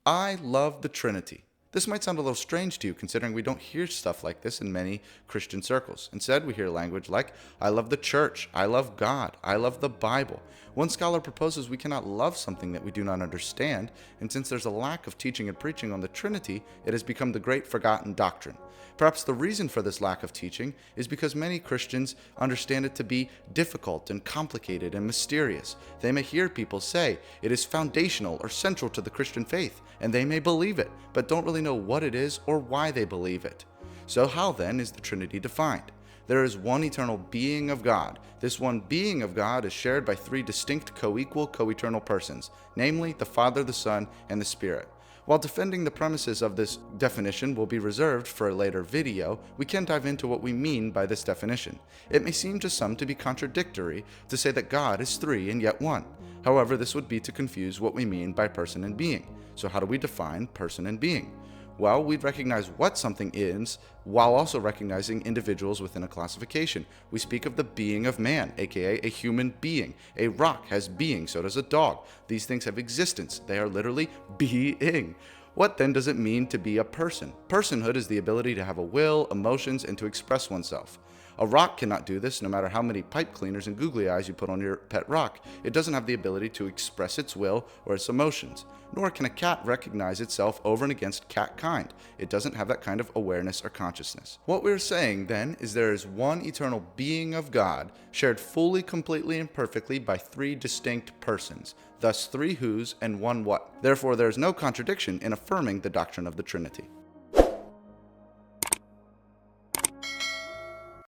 I love the Trinity. This might sound a little strange to you considering we don't hear stuff like this in many Christian circles. Instead, we hear language like, I love the church, I love God, I love the Bible. One scholar proposes we cannot love something that we do not understand, and since there's a lack of teaching and preaching on the Trinity, it has become the great forgotten doctrine. Perhaps the reason for this lack of teaching is because many Christians understand it to be difficult and complicated and mysterious. They may hear people say it is foundational or central to the Christian faith, and they may believe it, but don't really know what it is or why they believe it. So how then is the Trinity defined? There is one eternal being of God. This one being of God is shared by three distinct co-equal, co-eternal persons, namely the Father, the Son, and the Spirit. While defending the premises of this definition will be reserved for a later video, we can dive into what we mean by this definition. It may seem to some to be contradictory to say that God is three and yet one. However, this would be to confuse what we mean by person and being. So how do we define person and being? Well, we'd recognize what something is while also recognizing individuals within a classification. We speak of the being of man, aka a human being. A rock has being, so does a dog. These things have existence. They are literally being. What then does it mean to be a person? Personhood is the ability to have a will, emotions, and to express oneself. A rock cannot do this no matter how many pipe cleaners and googly eyes you put on your pet rock. It doesn't have the ability to express its will or its emotions. Nor can a cat recognize itself over and against cat kind. It doesn't have that kind of awareness or consciousness. What we're saying then is there is one eternal being of God, shared fully, completely, and perfectly by three distinct persons. Thus three whos and one what. Therefore there is no contradiction in affirming the doctrine of the Trinity.